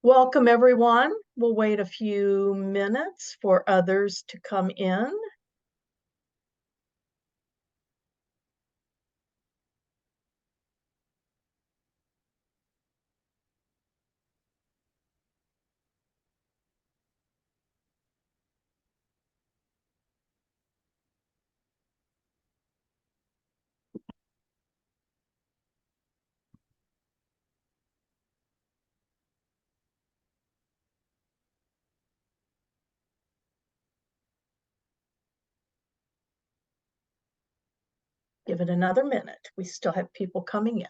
Welcome, everyone. We'll wait a few minutes for others to come in. Give it another minute. We still have people coming in.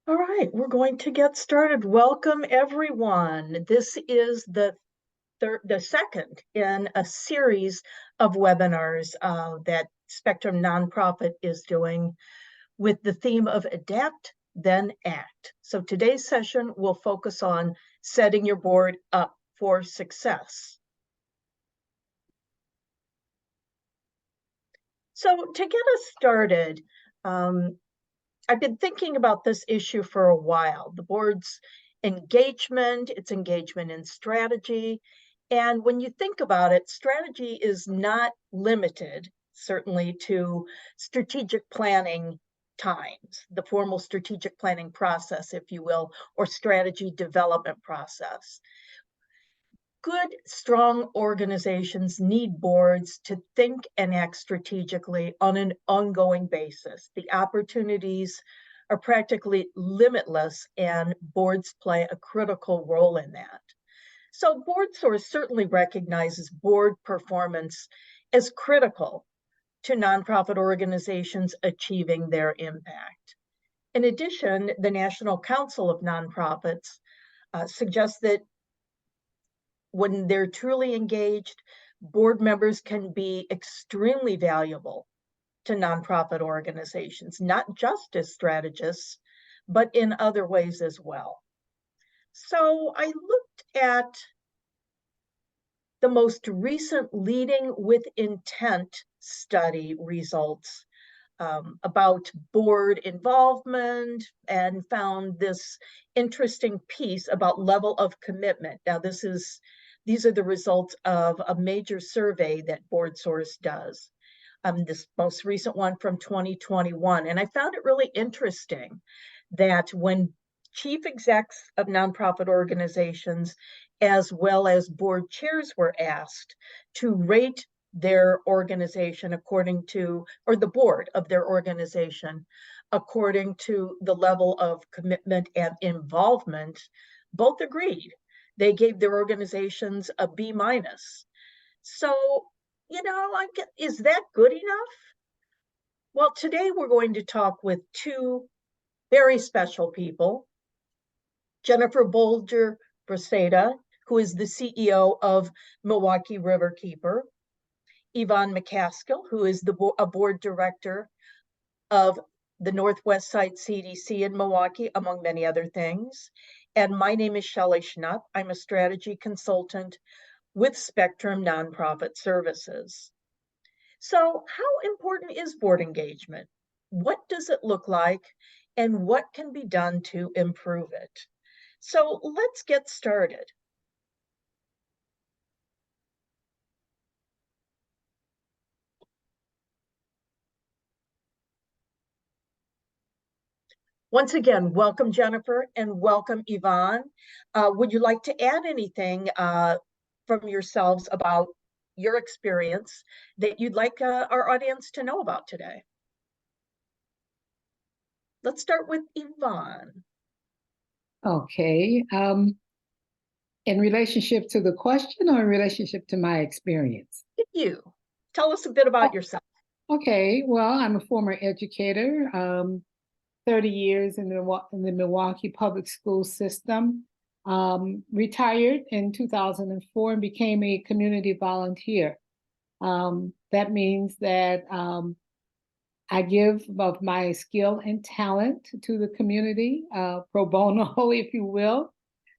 All right, we're going to get started. Welcome, everyone. This is the second in a series of webinars that Spectrum Nonprofit is doing with the theme of Adapt, Then Act. So today's session will focus on setting your board up for success. So to get us started, I've been thinking about this issue for a while. The board's engagement, its engagement in strategy. And when you think about it, strategy is not limited, certainly, to strategic planning times, the formal strategic planning process, if you will, or strategy development process. Good, strong organizations need boards to think and act strategically on an ongoing basis. The opportunities are practically limitless, and boards play a critical role in that. So BoardSource certainly recognizes board performance as critical to nonprofit organizations achieving their impact. In addition, the National Council of Nonprofits suggests that when they're truly engaged, board members can be extremely valuable to nonprofit organizations, not just as strategists, but in other ways as well. So I looked at the most recent Leading with Intent study results about board involvement and found this interesting piece about level of commitment. Now, these are the results of a major survey that BoardSource does. This most recent one from 2021. And I found it really interesting that when chief execs of nonprofit organizations, as well as board chairs, were asked to rate their organization according to, or the board of their organization, according to the level of commitment and involvement, both agreed. They gave their organizations a B-. So, is that good enough? Well, today we're going to talk with two very special people. Jennifer Bolger Breceda, who is the CEO of Milwaukee Riverkeeper. Yvonne McCaskill, who is a board director of the Northwest Side CDC in Milwaukee, among many other things. And my name is Shelly Schnupp. I'm a strategy consultant with Spectrum Nonprofit Services. So how important is board engagement? What does it look like? And what can be done to improve it? So let's get started. Once again, welcome, Jennifer, and welcome, Yvonne. Would you like to add anything from yourselves about your experience that you'd like our audience to know about today? Let's start with Yvonne. Okay. In relationship to the question or in relationship to my experience? You. Tell us a bit about yourself. Okay. Well, I'm a former educator, 30 years in the Milwaukee public school system. Retired in 2004 and became a community volunteer. That means that I give of my skill and talent to the community, pro bono, if you will.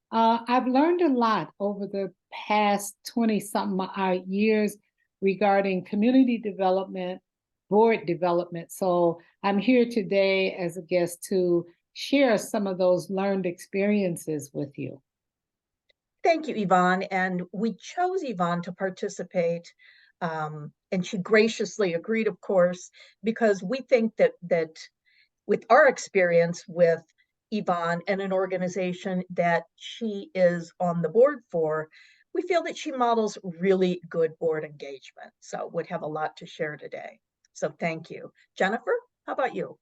I've learned a lot over the past 20-something years regarding community development, board development. So I'm here today as a guest to share some of those learned experiences with you. Thank you, Yvonne. And we chose Yvonne to participate. And she graciously agreed, of course, because we think that with our experience with Yvonne and an organization that she is on the board for, we feel that she models really good board engagement. So would have a lot to share today. So thank you. Jennifer, how about you?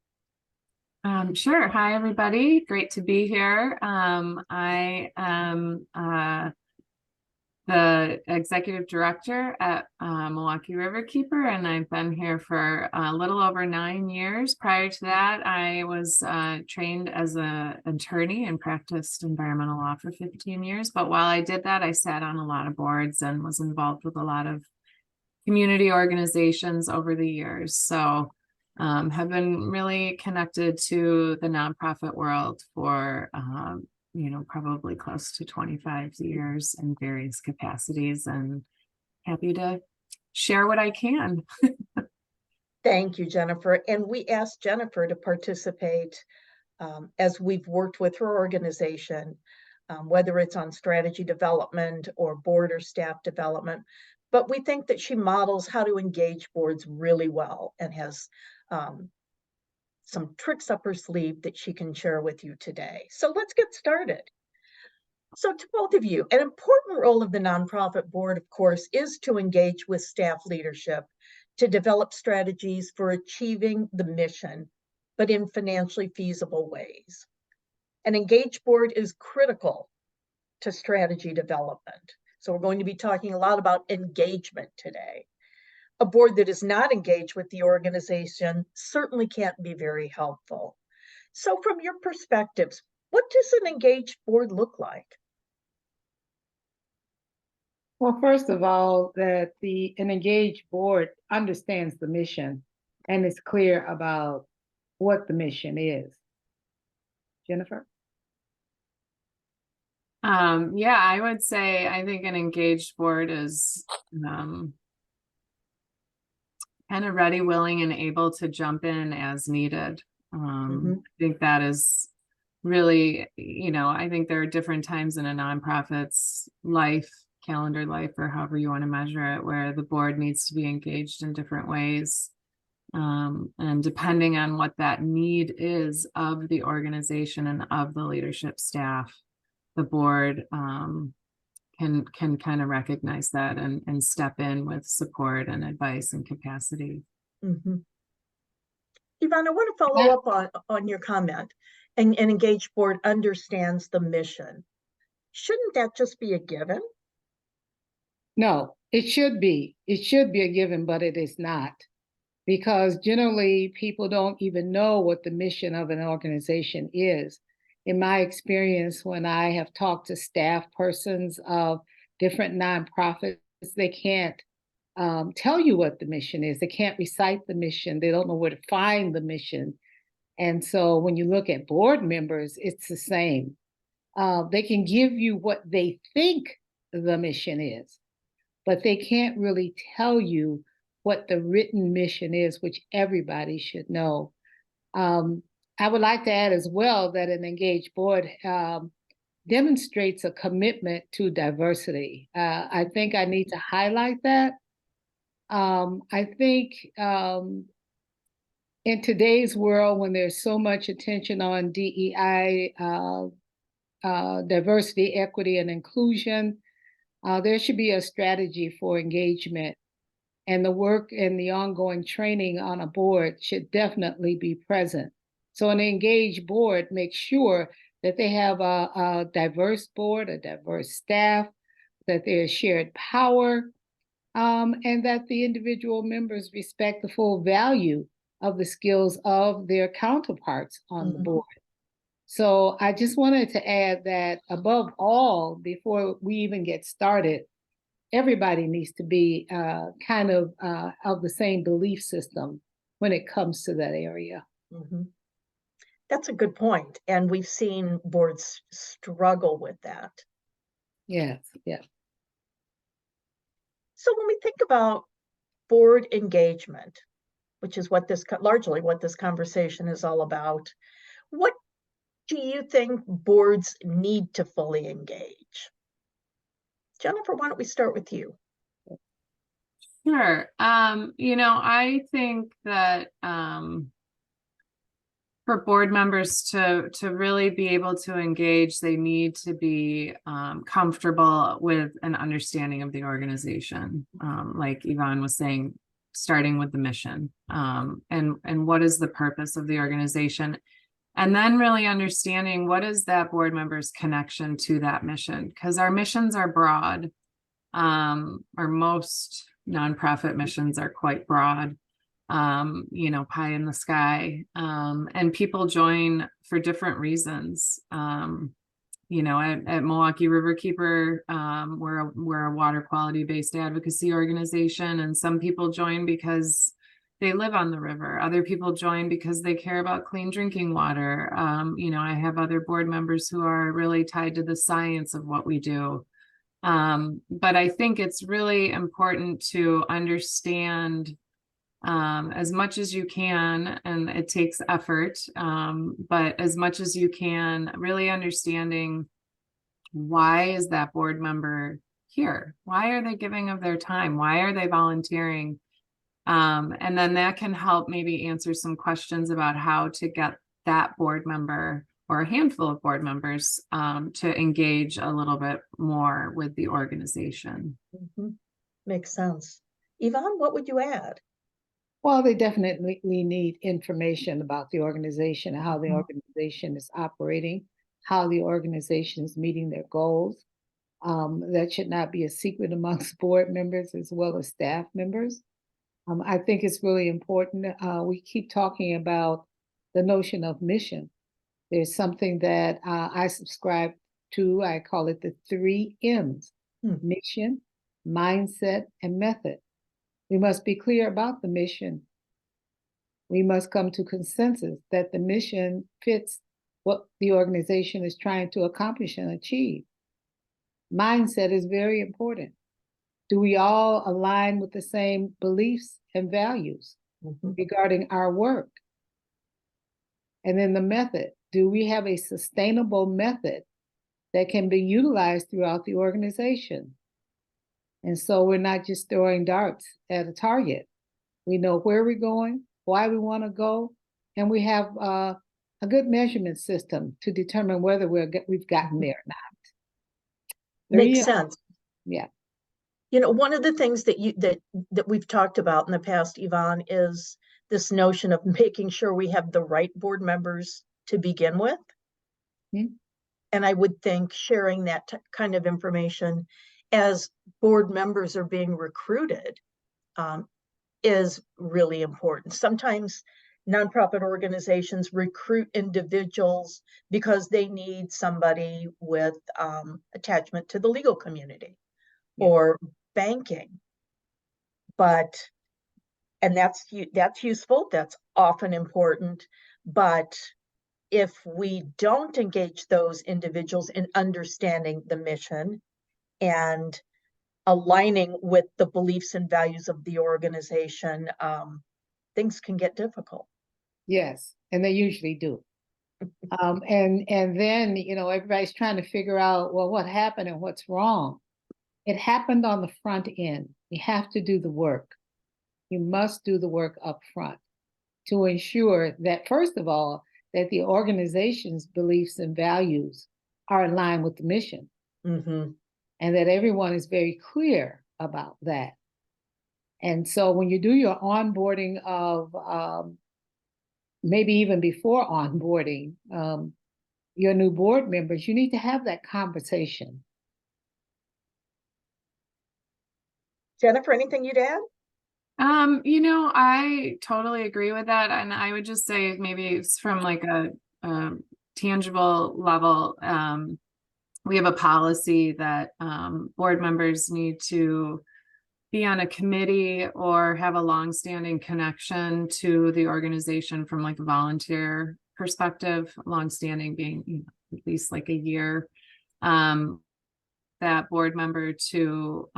Sure. Hi, everybody. Great to be here. I am the executive director at Milwaukee Riverkeeper, and I've been here for a little over 9 years. Prior to that, I was trained as an attorney and practiced environmental law for 15 years. But while I did that, I sat on a lot of boards and was involved with a lot of community organizations over the years. So have been really connected to the nonprofit world for probably close to 25 years in various capacities, and happy to share what I can. Thank you, Jennifer. And we asked Jennifer to participate as we've worked with her organization, whether it's on strategy development or board or staff development. But we think that she models how to engage boards really well and has some tricks up her sleeve that she can share with you today. So let's get started. So to both of you, an important role of the nonprofit board, of course, is to engage with staff leadership to develop strategies for achieving the mission, but in financially feasible ways. An engaged board is critical to strategy development. So we're going to be talking a lot about engagement today. A board that is not engaged with the organization certainly can't be very helpful. So from your perspectives, what does an engaged board look like? Well, first of all, that an engaged board understands the mission and is clear about what the mission is. Jennifer? Yeah, I would say I think an engaged board is kind of ready, willing, and able to jump in as needed. I think that is really, I think there are different times in a nonprofit's life, calendar life, or however you want to measure it, where the board needs to be engaged in different ways. And depending on what that need is of the organization and of the leadership staff, the board can kind of recognize that and step in with support and advice and capacity. Yvonne, I want to follow up on your comment. An engaged board understands the mission. Shouldn't that just be a given? No, it should be. It should be a given, but it is not. Because generally people don't even know what the mission of an organization is. In my experience, when I have talked to staff persons of different nonprofits, they can't tell you what the mission is. They can't recite the mission. They don't know where to find the mission. And so when you look at board members, it's the same. They can give you what they think the mission is, but they can't really tell you what the written mission is, which everybody should know. I would like to add as well that an engaged board demonstrates a commitment to diversity. I think I need to highlight that. I think in today's world, when there's so much attention on DEI, diversity, equity, and inclusion, there should be a strategy for engagement. And the work and the ongoing training on a board should definitely be present. So an engaged board makes sure that they have a diverse board, a diverse staff, that there's shared power, and that the individual members respect the full value of the skills of their counterparts on the board. So I just wanted to add that above all, before we even get started, everybody needs to be kind of the same belief system when it comes to that area. That's a good point. And we've seen boards struggle with that. Yes, yeah. So when we think about board engagement, which is what this largely what this conversation is all about, what do you think boards need to fully engage? Jennifer, why don't we start with you? Sure. I think that for board members to really be able to engage, they need to be comfortable with an understanding of the organization. Like Yvonne was saying, starting with the mission, and what is the purpose of the organization, and then really understanding what is that board member's connection to that mission, because our missions are broad. Our most nonprofit missions are quite broad, pie in the sky, and people join for different reasons. At Milwaukee Riverkeeper, we're a water quality based advocacy organization, and some people join because they live on the river. Other people join because they care about clean drinking water. I have other board members who are really tied to the science of what we do. But I think it's really important to understand as much as you can, and it takes effort, but as much as you can, really understanding why is that board member here? Why are they giving of their time? Why are they volunteering? And then that can help maybe answer some questions about how to get that board member or a handful of board members to engage a little bit more with the organization. Makes sense. Yvonne, what would you add? Well, they definitely need information about the organization, how the organization is operating, how the organization is meeting their goals. That should not be a secret amongst board members as well as staff members. I think it's really important. We keep talking about the notion of mission. There's something that I subscribe to. I call it the 3 M's: mission, mindset, and method. We must be clear about the mission. We must come to consensus that the mission fits what the organization is trying to accomplish and achieve. Mindset is very important. Do we all align with the same beliefs and values regarding our work? And then the method. Do we have a sustainable method that can be utilized throughout the organization? And so we're not just throwing darts at a target. We know where we're going, why we want to go, and we have a good measurement system to determine whether we've gotten there or not. Makes sense. Yeah. One of the things that we've talked about in the past, Yvonne, is this notion of making sure we have the right board members to begin with. And I would think sharing that kind of information as board members are being recruited is really important. Sometimes nonprofit organizations recruit individuals because they need somebody with attachment to the legal community or banking. And that's useful, that's often important. But if we don't engage those individuals in understanding the mission and aligning with the beliefs and values of the organization, things can get difficult. Yes, and they usually do. And then, everybody's trying to figure out, well, what happened and what's wrong. It happened on the front end. You have to do the work. You must do the work up front to ensure that, first of all, that the organization's beliefs and values are in line with the mission. And that everyone is very clear about that. And so when you do your onboarding of, maybe even before onboarding your new board members, you need to have that conversation. Jennifer, anything you'd add? I totally agree with that. And I would just say maybe it's from like a tangible level. We have a policy that board members need to be on a committee or have a longstanding connection to the organization from like a volunteer perspective, longstanding being at least like a year. that board member to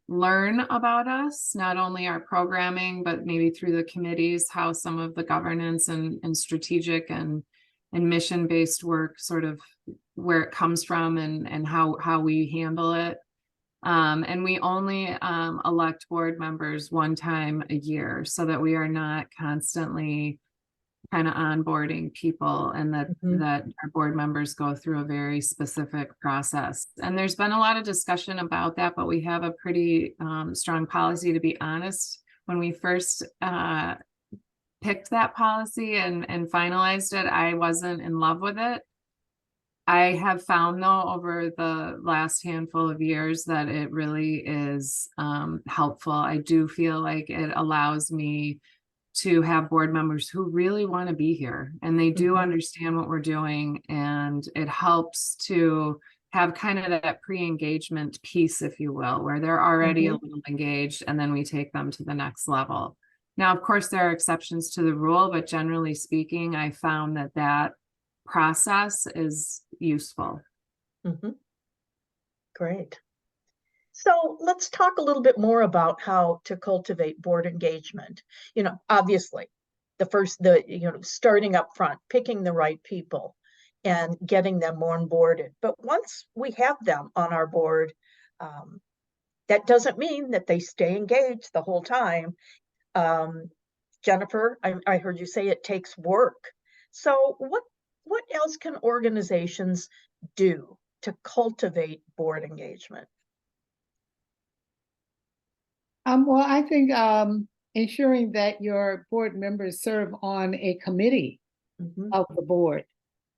learn about us, not only our programming, but maybe through the committees, how some of the governance and strategic and mission-based work, sort of where it comes from and how we handle it. And we only elect board members one time a year, so that we are not constantly kind of onboarding people, and that our board members go through a very specific process. And there's been a lot of discussion about that, but we have a pretty strong policy. To be honest, when we first picked that policy and finalized it, I wasn't in love with it. I have found, though, over the last handful of years that it really is helpful. I do feel like it allows me to have board members who really want to be here, and they do understand what we're doing, and it helps to have kind of that pre-engagement piece, if you will, where they're already a little engaged, and then we take them to the next level. Now, of course, there are exceptions to the rule, but generally speaking, I found that process is useful. Great. So let's talk a little bit more about how to cultivate board engagement. Obviously, starting up front, picking the right people and getting them onboarded. But once we have them on our board, that doesn't mean that they stay engaged the whole time. Jennifer, I heard you say it takes work. So what else can organizations do to cultivate board engagement? Well, I think ensuring that your board members serve on a committee of the board.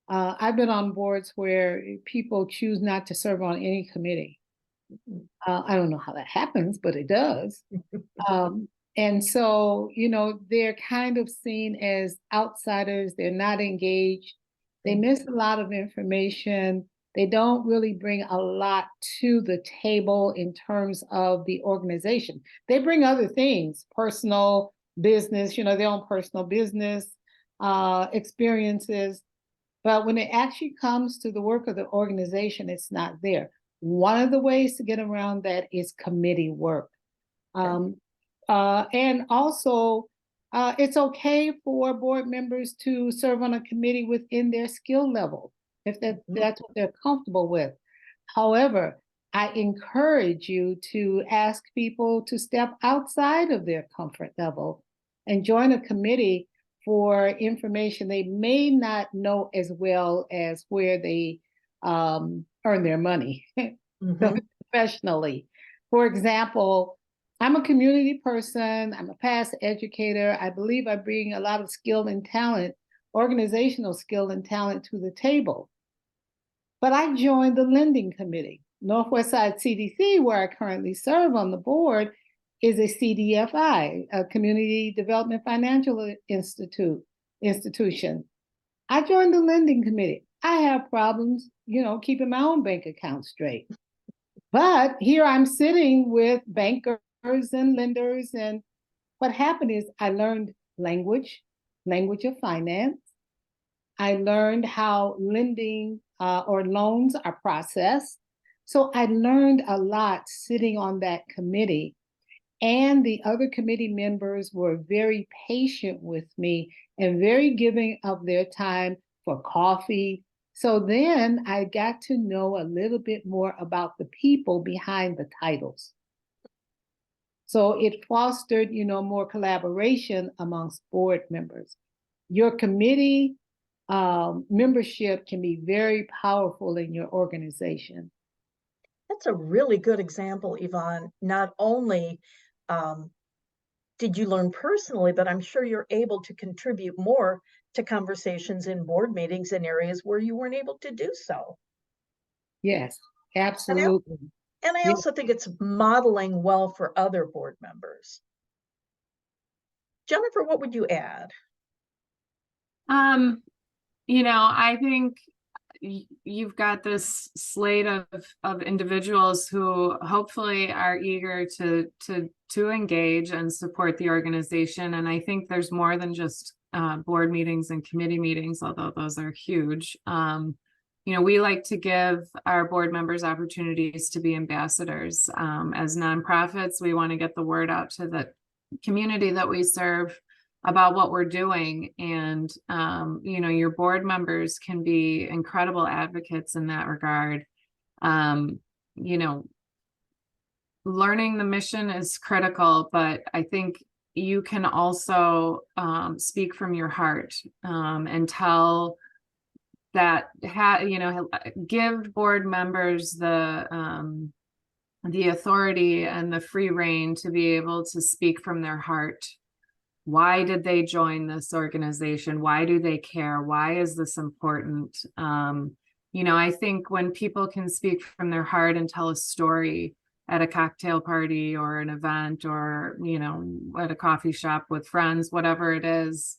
I've been on boards where people choose not to serve on any committee. I don't know how that happens, but it does. And so, they're kind of seen as outsiders. They're not engaged. They miss a lot of information. They don't really bring a lot to the table in terms of the organization. They bring other things, personal business, their own personal business experiences. But when it actually comes to the work of the organization, it's not there. One of the ways to get around that is committee work. And also, it's okay for board members to serve on a committee within their skill level, if that's what they're comfortable with. However, I encourage you to ask people to step outside of their comfort level and join a committee for information they may not know as well as where they earn their money professionally. For example, I'm a community person. I'm a past educator. I believe I bring a lot of skill and talent, organizational skill and talent to the table. But I joined the lending committee. Northwest Side CDC, where I currently serve on the board, is a CDFI, a Community Development Financial Institution. I joined the lending committee. I have problems, keeping my own bank account straight. But here I'm sitting with bankers and lenders, and what happened is I learned language of finance. I learned how lending or loans are processed. So I learned a lot sitting on that committee. And the other committee members were very patient with me and very giving of their time for coffee. So then I got to know a little bit more about the people behind the titles. So it fostered, more collaboration amongst board members. Your committee membership can be very powerful in your organization. That's a really good example, Yvonne. Not only did you learn personally, but I'm sure you're able to contribute more to conversations in board meetings in areas where you weren't able to do so. Yes, absolutely. And I also think it's modeling well for other board members. Jennifer, what would you add? I think you've got this slate of individuals who hopefully are eager to engage and support the organization. And I think there's more than just board meetings and committee meetings, although those are huge. we like to give our board members opportunities to be ambassadors. As nonprofits, we want to get the word out to the community that we serve about what we're doing. And, your board members can be incredible advocates in that regard. Learning the mission is critical, but I think you can also speak from your heart and tell that give board members the authority and the free rein to be able to speak from their heart. Why did they join this organization? Why do they care? Why is this important? I think when people can speak from their heart and tell a story at a cocktail party or an event or, at a coffee shop with friends, whatever it is,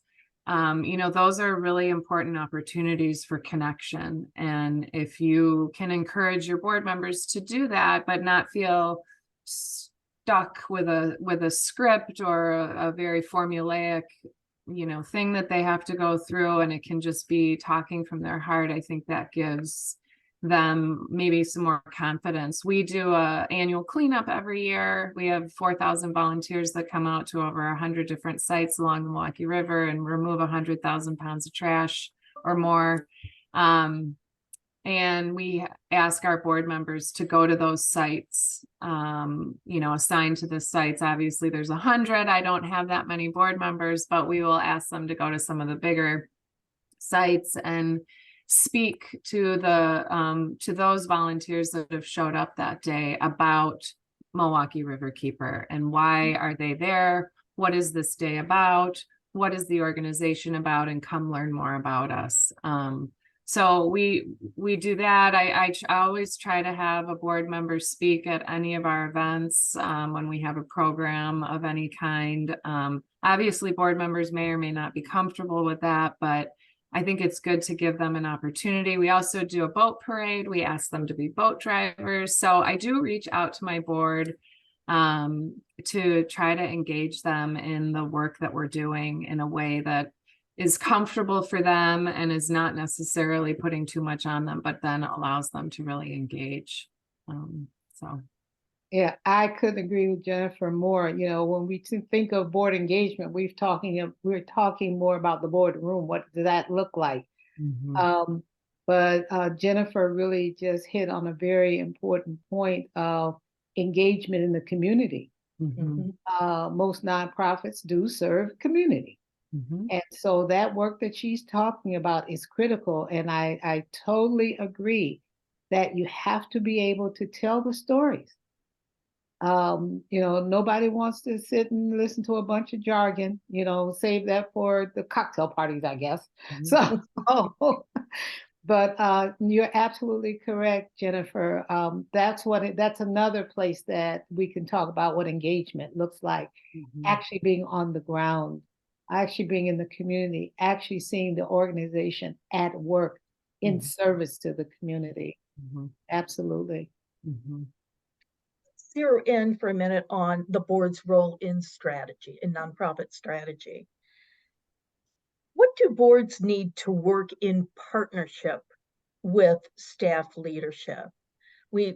those are really important opportunities for connection. And if you can encourage your board members to do that, but not feel stuck with a script or a very formulaic, thing that they have to go through, and it can just be talking from their heart, I think that gives them maybe some more confidence. We do a annual cleanup every year. We have 4,000 volunteers that come out to over 100 different sites along the Milwaukee River and remove 100,000 pounds of trash or more. And we ask our board members to go to those sites, assigned to the sites. Obviously there's 100. I don't have that many board members, but we will ask them to go to some of the bigger sites and speak to those volunteers that have showed up that day about Milwaukee Riverkeeper and why are they there? What is this day about? What is the organization about? And come learn more about us. So we do that. I always try to have a board member speak at any of our events when we have a program of any kind. Obviously, board members may or may not be comfortable with that, but I think it's good to give them an opportunity. We also do a boat parade. We ask them to be boat drivers. So I do reach out to my board to try to engage them in the work that we're doing in a way that is comfortable for them and is not necessarily putting too much on them, but then allows them to really engage. Yeah, I couldn't agree with Jennifer more. When we think of board engagement, we're talking more about the boardroom. What does that look like? Mm-hmm. But Jennifer really just hit on a very important point of engagement in the community. Mm-hmm. Most nonprofits do serve community. Mm-hmm. And so that work that she's talking about is critical. And I totally agree that you have to be able to tell the stories. Nobody wants to sit and listen to a bunch of jargon, save that for the cocktail parties, I guess. Mm-hmm. So, but you're absolutely correct, Jennifer. That's another place that we can talk about what engagement looks like. Mm-hmm. Actually being on the ground, actually being in the community, actually seeing the organization at work in Mm-hmm. service to the community. Mm-hmm. Absolutely. Mm-hmm. Zero in for a minute on the board's role in strategy, in nonprofit strategy. What do boards need to work in partnership with staff leadership?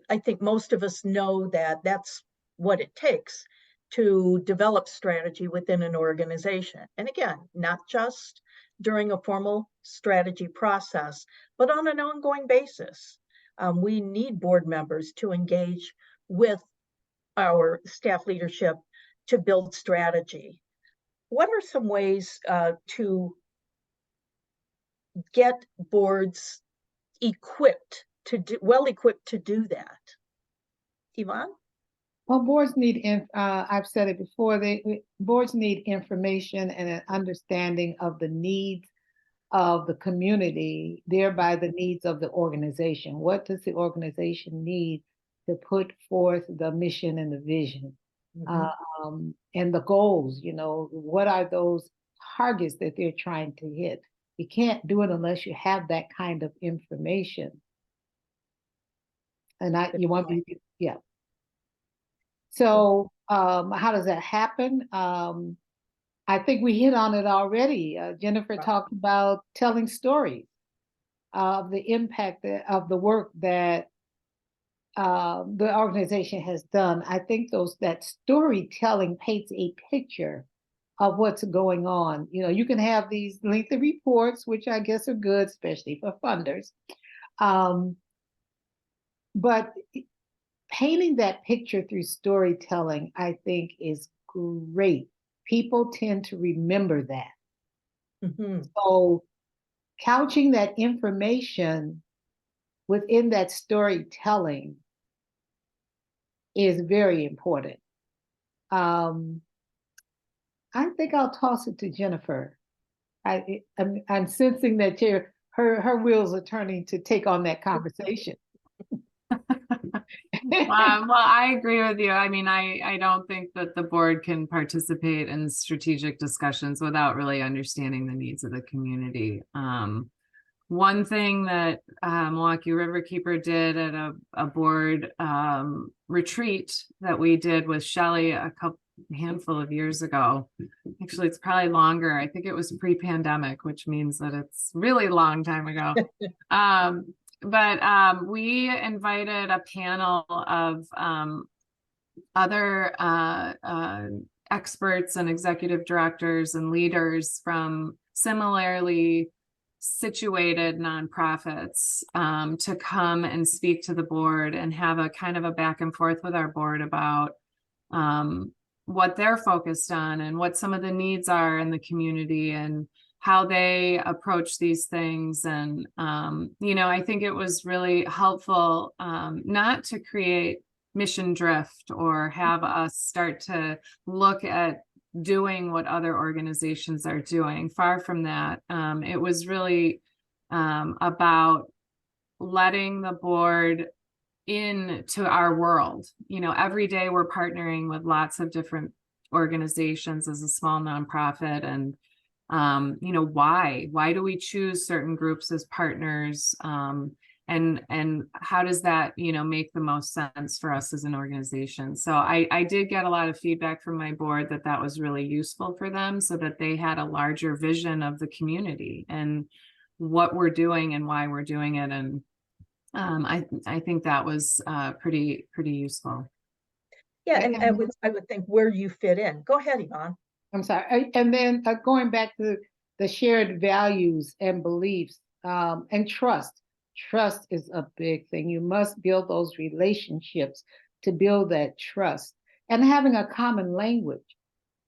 I think most of us know that that's what it takes to develop strategy within an organization. And again, not just during a formal strategy process, but on an ongoing basis. We need board members to engage with our staff leadership to build strategy. What are some ways to get boards well-equipped to do that? Yvonne? Well, I've said it before, boards need information and an understanding of the needs of the community, thereby the needs of the organization. What does the organization need to put forth the mission and the vision? Mm-hmm. And the goals, what are those targets that they're trying to hit? You can't do it unless you have that kind of information. And yeah. So how does that happen? I think we hit on it already. Jennifer talked about telling stories. of the impact of the work that the organization has done. I think that storytelling paints a picture of what's going on. You know, you can have these lengthy reports, which I guess are good, especially for funders. But painting that picture through storytelling, I think, is great. People tend to remember that. Mm-hmm. So couching that information within that storytelling is very important. I think I'll toss it to Jennifer. I'm sensing that her wheels are turning to take on that conversation. Well, I agree with you. I mean, I don't think that the board can participate in strategic discussions without really understanding the needs of the community. One thing that Milwaukee Riverkeeper did at a board retreat that we did with Shelly a handful of years ago. Actually, it's probably longer. I think it was pre-pandemic, which means that it's really a long time ago. But we invited a panel of other experts and executive directors and leaders from similarly situated nonprofits to come and speak to the board and have a kind of a back and forth with our board about what they're focused on and what some of the needs are in the community and how they approach these things. And, you know, I think it was really helpful not to create mission drift or have us start to look at doing what other organizations are doing. Far from that. It was really about letting the board into our world. You know, every day we're partnering with lots of different organizations as a small nonprofit. And you know, why do we choose certain groups as partners? And how does that, you know, make the most sense for us as an organization? So I did get a lot of feedback from my board that was really useful for them, so that they had a larger vision of the community and what we're doing and why we're doing it. And I think that was pretty useful. Yeah, and I would think where you fit in. Go ahead, Yvonne. I'm sorry. And then going back to the shared values and beliefs and trust. Trust is a big thing. You must build those relationships to build that trust, and having a common language,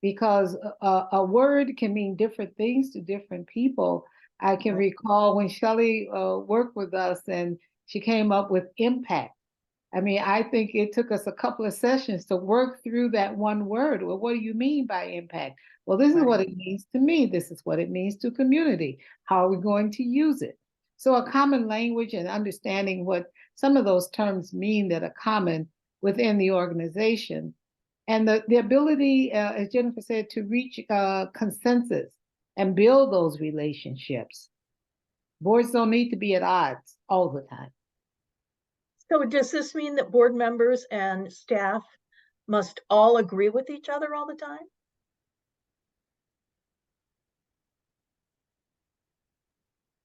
because a word can mean different things to different people. I can recall when Shelly worked with us and she came up with impact. I mean, I think it took us a couple of sessions to work through that one word. Well, what do you mean by impact? Well, this is what it means to me. This is what it means to community. How are we going to use it? So a common language and understanding what some of those terms mean that are common within the organization. And the ability, as Jennifer said, to reach consensus and build those relationships. Boards don't need to be at odds all the time. So does this mean that board members and staff must all agree with each other all the time?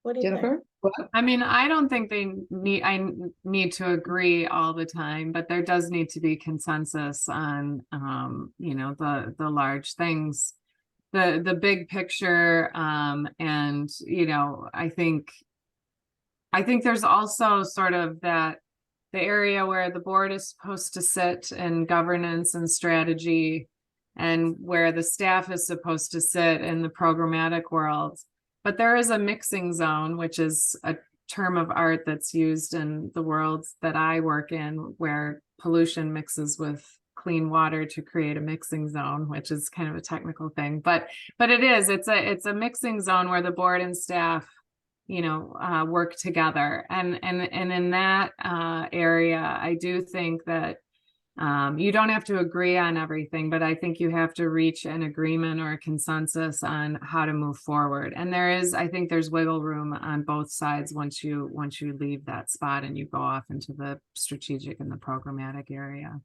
What do you think? Jennifer? I mean, I don't think I need to agree all the time, but there does need to be consensus on, you know, the large things, the big picture. And, you know, I think there's also sort of the area where the board is supposed to sit in governance and strategy, and where the staff is supposed to sit in the programmatic world. But there is a mixing zone, which is a term of art that's used in the worlds that I work in, where pollution mixes with clean water to create a mixing zone, which is kind of a technical thing. But it's a mixing zone where the board and staff, you know, work together. And in that area, I do think that you don't have to agree on everything, but I think you have to reach an agreement or a consensus on how to move forward. And I think there's wiggle room on both sides once you leave that spot and you go off into the strategic and the programmatic area.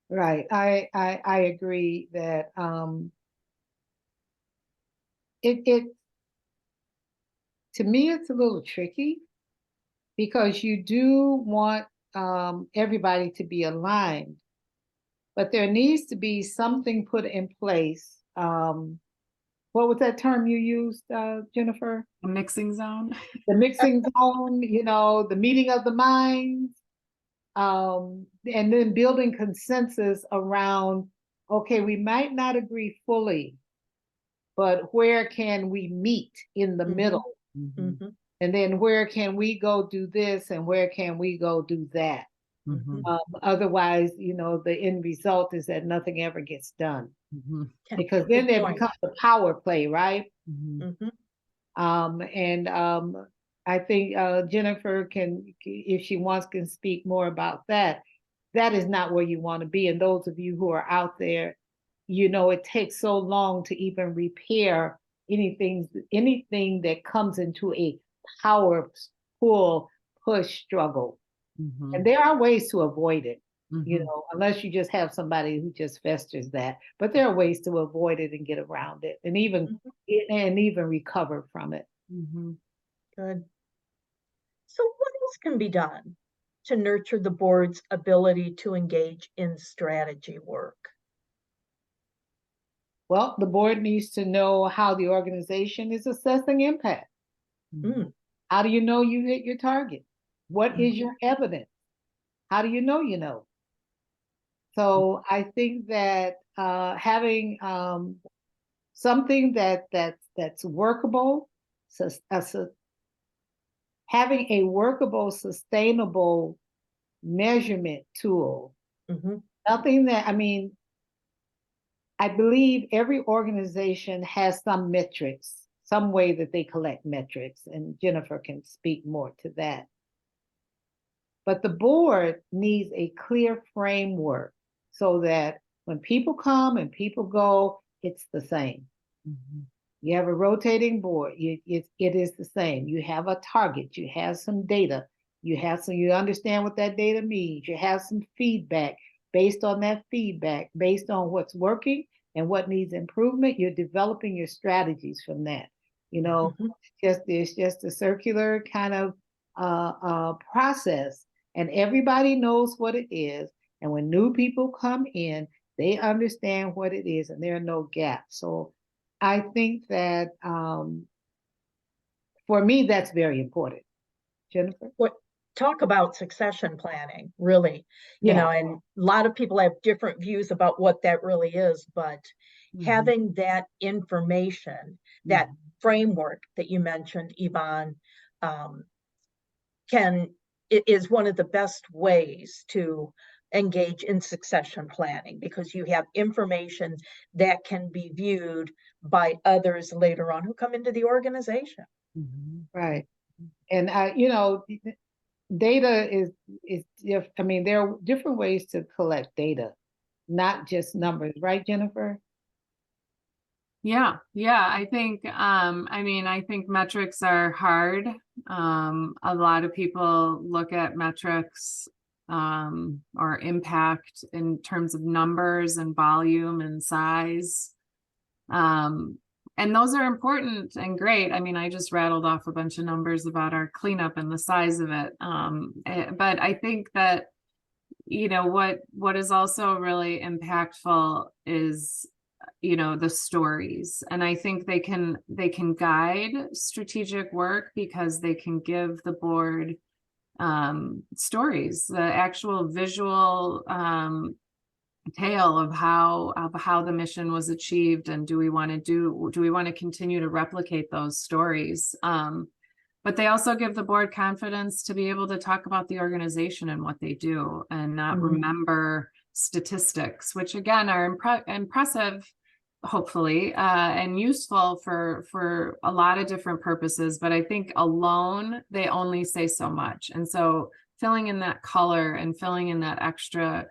Right. I agree that to me, it's a little tricky because you do want everybody to be aligned, but there needs to be something put in place. What was that term you used, Jennifer? A mixing zone. The mixing zone, the meeting of the minds, and then building consensus around, okay, we might not agree fully, but where can we meet in the middle? Mm-hmm. And then where can we go do this and where can we go do that? Otherwise, the end result is that nothing ever gets done. Because then there becomes a power play, right? I think Jennifer can, if she wants, can speak more about that. That is not where you want to be. And those of you who are out there, it takes so long to even repair anything that comes into a power pull push struggle. And there are ways to avoid it, unless you just have somebody who just festers that. But there are ways to avoid it and get around it, and even recover from it. Good. So what else can be done to nurture the board's ability to engage in strategy work? Well, the board needs to know how the organization is assessing impact. How do you know you hit your target? What is your evidence? How do you know you know? So I think that having something that's workable, having a workable, sustainable measurement tool. Nothing that, I believe every organization has some metrics, some way that they collect metrics, and Jennifer can speak more to that. But the board needs a clear framework so that when people come and people go, it's the same. You have a rotating board, it is the same. You have a target, you have some data, you understand what that data means, you have some feedback. Based on that feedback, based on what's working and what needs improvement, you're developing your strategies from that. It's just a circular kind of process, and everybody knows what it is. And when new people come in, they understand what it is, and there are no gaps. So I think that for me, that's very important. Jennifer? Talk about succession planning, really, and a lot of people have different views about what that really is, but having that information, that framework that you mentioned, Yvonne, is one of the best ways to engage in succession planning, because you have information that can be viewed by others later on who come into the organization. Right. And data is there are different ways to collect data, not just numbers, right, Jennifer? Yeah, I think I think metrics are hard. A lot of people look at metrics or impact in terms of numbers and volume and size. And those are important and great. I just rattled off a bunch of numbers about our cleanup and the size of it. But I think that, what is also really impactful is, the stories. And I think they can guide strategic work because they can give the board stories, the actual visual tale of how the mission was achieved, and do we want to continue to replicate those stories, but they also give the board confidence to be able to talk about the organization and what they do, and not remember statistics, which again are impressive, hopefully, and useful for a lot of different purposes, but I think alone they only say so much. And so filling in that color and filling in that extra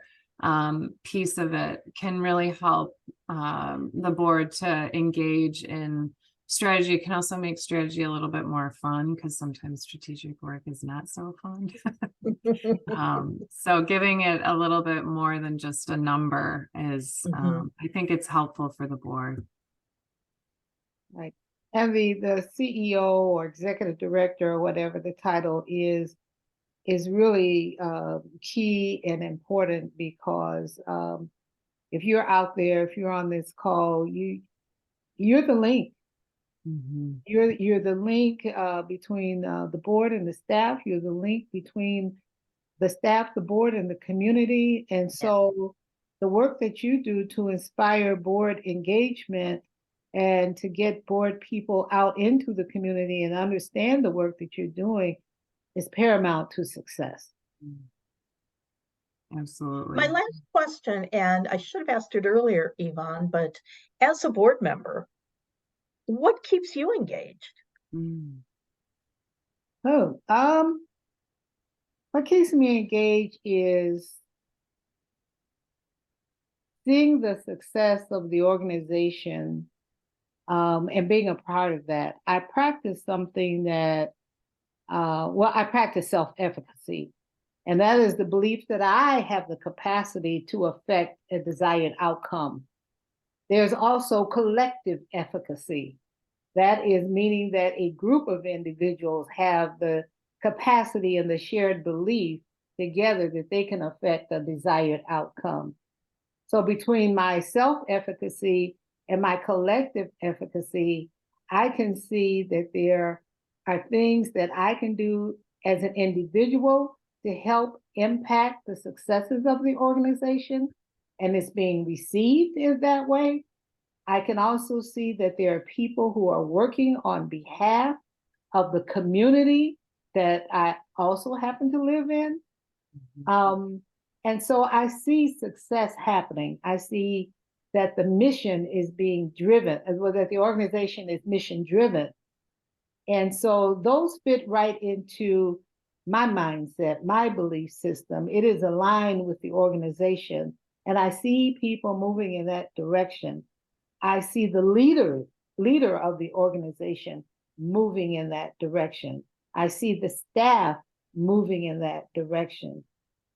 piece of it can really help the board to engage in strategy. It can also make strategy a little bit more fun, because sometimes strategic work is not so fun. So giving it a little bit more than just a number is, I think it's helpful for the board. Right. And the CEO or executive director or whatever the title is really key and important, because if you're out there, if you're on this call, you're the link. You're the link between the board and the staff. You're the link between the staff, the board, and the community. And so the work that you do to inspire board engagement and to get board people out into the community and understand the work that you're doing is paramount to success. Absolutely. My last question, and I should have asked it earlier, Yvonne, but as a board member, what keeps you engaged? What keeps me engaged is seeing the success of the organization and being a part of that. I practice something that, I practice self-efficacy. And that is the belief that I have the capacity to affect a desired outcome. There's also collective efficacy. That is meaning that a group of individuals have the capacity and the shared belief together that they can affect a desired outcome. So between my self-efficacy and my collective efficacy, I can see that there are things that I can do as an individual to help impact the successes of the organization, and it's being received in that way. I can also see that there are people who are working on behalf of the community that I also happen to live in. And so I see success happening. I see that the mission is being driven, or that the organization is mission driven. And so those fit right into my mindset, my belief system. It is aligned with the organization. And I see people moving in that direction. I see the leader of the organization moving in that direction. I see the staff moving in that direction.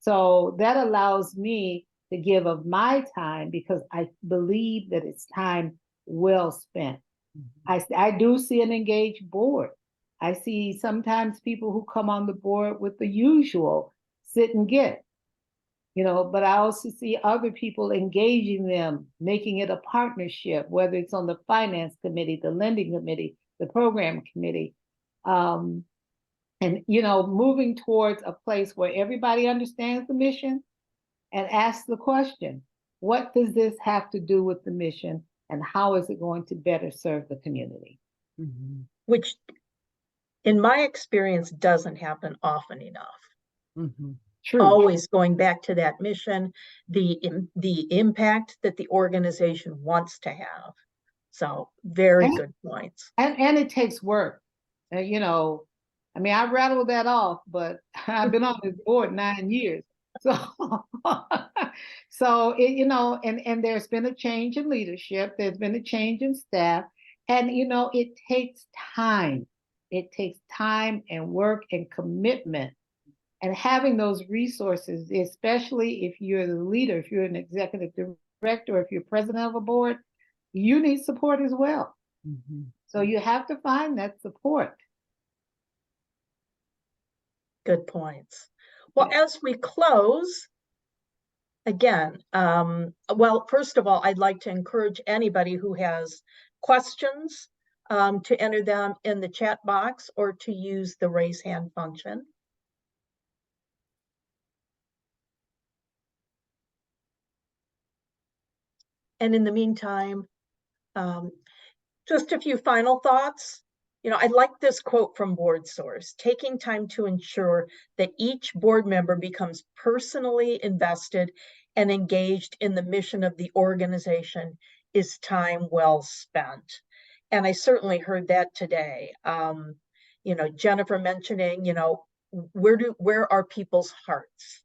So that allows me to give of my time, because I believe that it's time well spent. I do see an engaged board. I see sometimes people who come on the board with the usual sit and get, but I also see other people engaging them, making it a partnership, whether it's on the finance committee, the lending committee, the program committee, and, moving towards a place where everybody understands the mission and asks the question, what does this have to do with the mission, and how is it going to better serve the community? Which, in my experience, doesn't happen often enough. True. Always going back to that mission, the impact that the organization wants to have. So very good points. And it takes work. I rattled that off, but I've been on this board 9 years. So and there's been a change in leadership. There's been a change in staff, and it takes time. It takes time and work and commitment, and having those resources, especially if you're the leader, if you're an executive director, if you're president of a board, you need support as well. So you have to find that support. Good points. Well, as we close, again, first of all, I'd like to encourage anybody who has questions to enter them in the chat box or to use the raise hand function. And in the meantime, just a few final thoughts. I like this quote from Board Source: taking time to ensure that each board member becomes personally invested and engaged in the mission of the organization is time well spent. And I certainly heard that today. Jennifer mentioning, where are people's hearts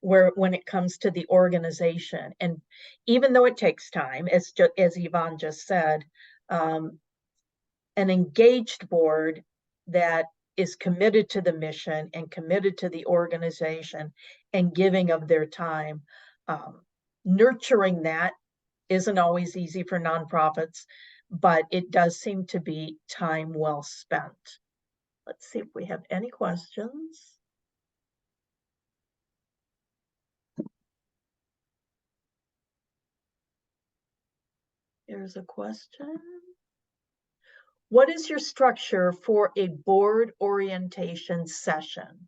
when it comes to the organization? And even though it takes time, as Yvonne just said, an engaged board that is committed to the mission and committed to the organization and giving of their time, nurturing that isn't always easy for nonprofits, but it does seem to be time well spent. Let's see if we have any questions. Here's a question. What is your structure for a board orientation session?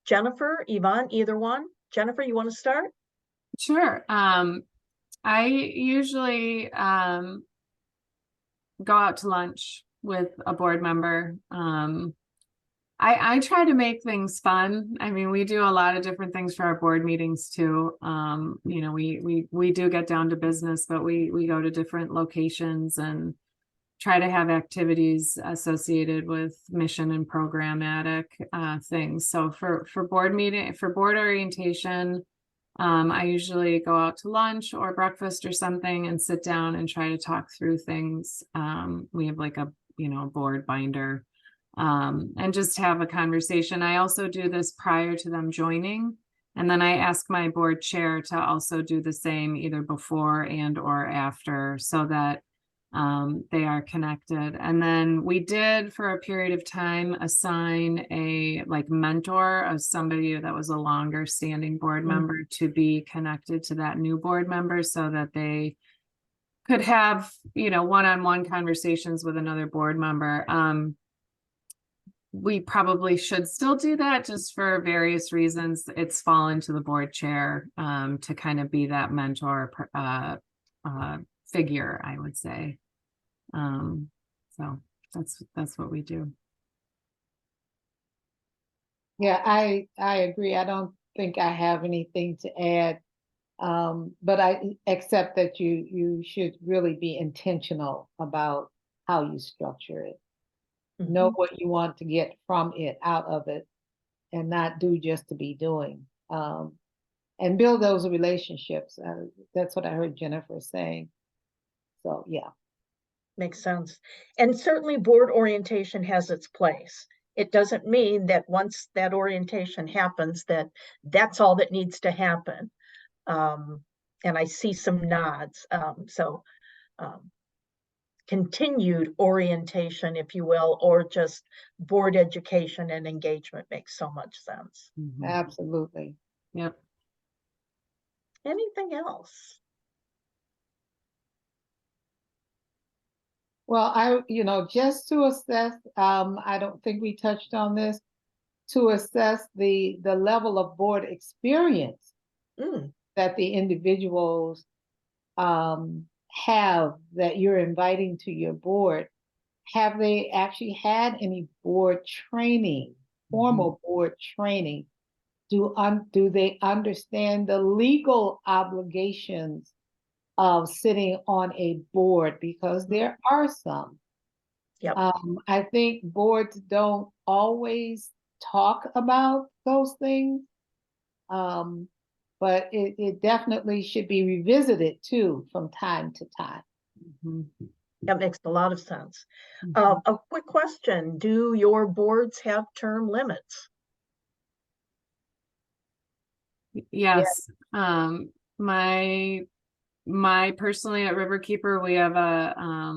Jennifer, Yvonne, either one? Jennifer, you want to start? Sure. I usually go out to lunch with a board member. I try to make things fun. I mean, we do a lot of different things for our board meetings too. You know, we do get down to business, but we go to different locations and try to have activities associated with mission and programmatic things. So for board orientation, I usually go out to lunch or breakfast or something and sit down and try to talk through things. We have like a board binder, and just have a conversation. I also do this prior to them joining, and then I ask my board chair to also do the same either before and or after, so that they are connected. And then we did, for a period of time, assign a mentor of somebody that was a longer standing board member to be connected to that new board member, so that they could have, one-on-one conversations with another board member. We probably should still do that, just for various reasons. It's fallen to the board chair to kind of be that mentor figure, I would say. So that's what we do. Yeah, I agree. I don't think I have anything to add, but I accept that you should really be intentional about how you structure it. Know what you want to get from it, out of it, and not do just to be doing. And build those relationships. That's what I heard Jennifer saying. So yeah. Makes sense. And certainly board orientation has its place. It doesn't mean that once that orientation happens, that's all that needs to happen. And I see some nods. Continued orientation, if you will, or just board education and engagement makes so much sense. Absolutely. Yep. Anything else? Well, just to assess, I don't think we touched on this, to assess the level of board experience that the individuals have that you're inviting to your board. Have they actually had any board training, formal board training? Do they understand the legal obligations of sitting on a board? Because there are some. Yep. I think boards don't always talk about those things, but it definitely should be revisited too from time to time. That makes a lot of sense. A quick question: do your boards have term limits? Yes. My personally at Riverkeeper, we have a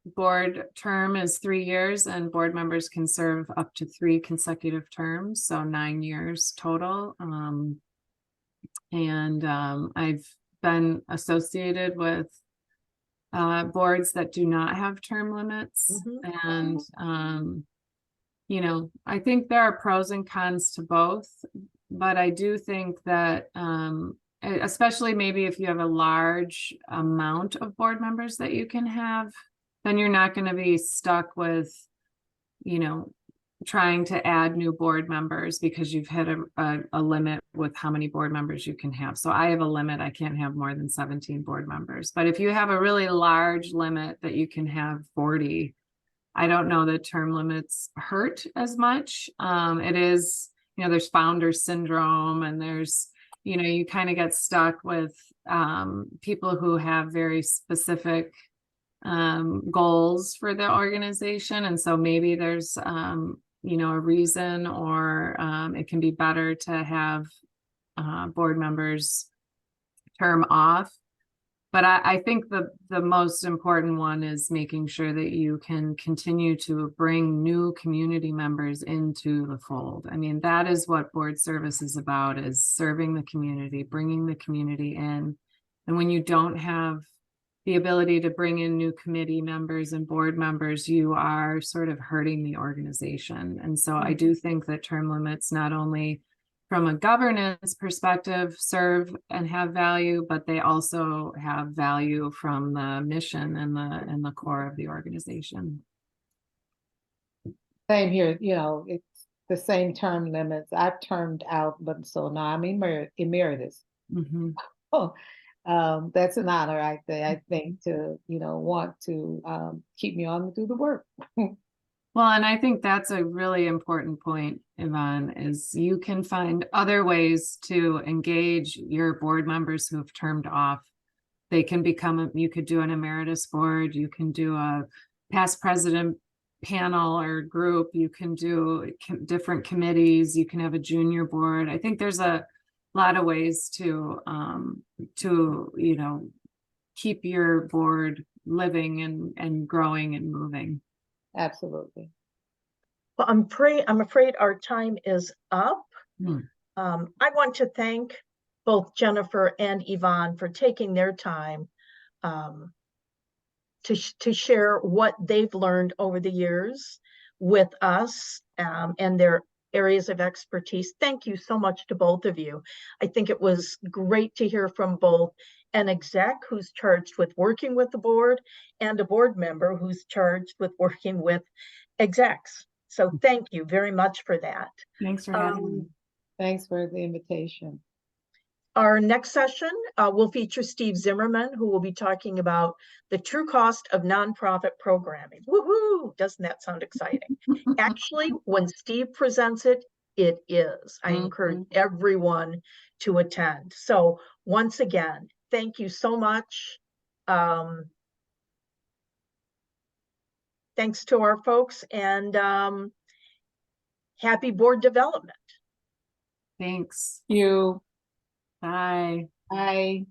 board term is 3 years, and board members can serve up to 3 consecutive terms, so 9 years total. I've been associated with boards that do not have term limits. And I think there are pros and cons to both, but I do think that especially maybe if you have a large amount of board members that you can have, then you're not going to be stuck with trying to add new board members because you've hit a limit with how many board members you can have. So I have a limit. I can't have more than 17 board members. But if you have a really large limit that you can have 40, I don't know that term limits hurt as much. It is, there's founder syndrome, and there's, you kind of get stuck with people who have very specific goals for the organization. And so maybe there's, a reason, or it can be better to have board members term off. But I think the most important one is making sure that you can continue to bring new community members into the fold. I mean, that is what board service is about, is serving the community, bringing the community in. And when you don't have the ability to bring in new committee members and board members, you are sort of hurting the organization. And so I do think that term limits, not only from a governance perspective, serve and have value, but they also have value from the mission and the core of the organization. Same here, you know, it's the same term limits. I've termed out, but so now I'm emeritus. Mm-hmm. Oh, that's an honor, I think, to, you know, want to keep me on to do the work. Well, and I think that's a really important point, Yvonne, is you can find other ways to engage your board members who have termed off. They can become, you could do an emeritus board, you can do a past president panel or group, you can do different committees, you can have a junior board. I think there's a lot of ways to you know, keep your board living and growing and moving. Absolutely. Well, I'm afraid our time is up. I want to thank both Jennifer and Yvonne for taking their time to share what they've learned over the years with us and their areas of expertise. Thank you so much to both of you. I think it was great to hear from both an exec who's charged with working with the board and a board member who's charged with working with execs. So thank you very much for that. Thanks for having me. Thanks for the invitation. Our next session will feature Steve Zimmerman, who will be talking about the true cost of nonprofit programming. Woohoo! Doesn't that sound exciting? Actually, when Steve presents it, it is. I encourage everyone to attend. So once again, thank you so much. Thanks to our folks, and happy board development. Thanks. You. Bye. Bye.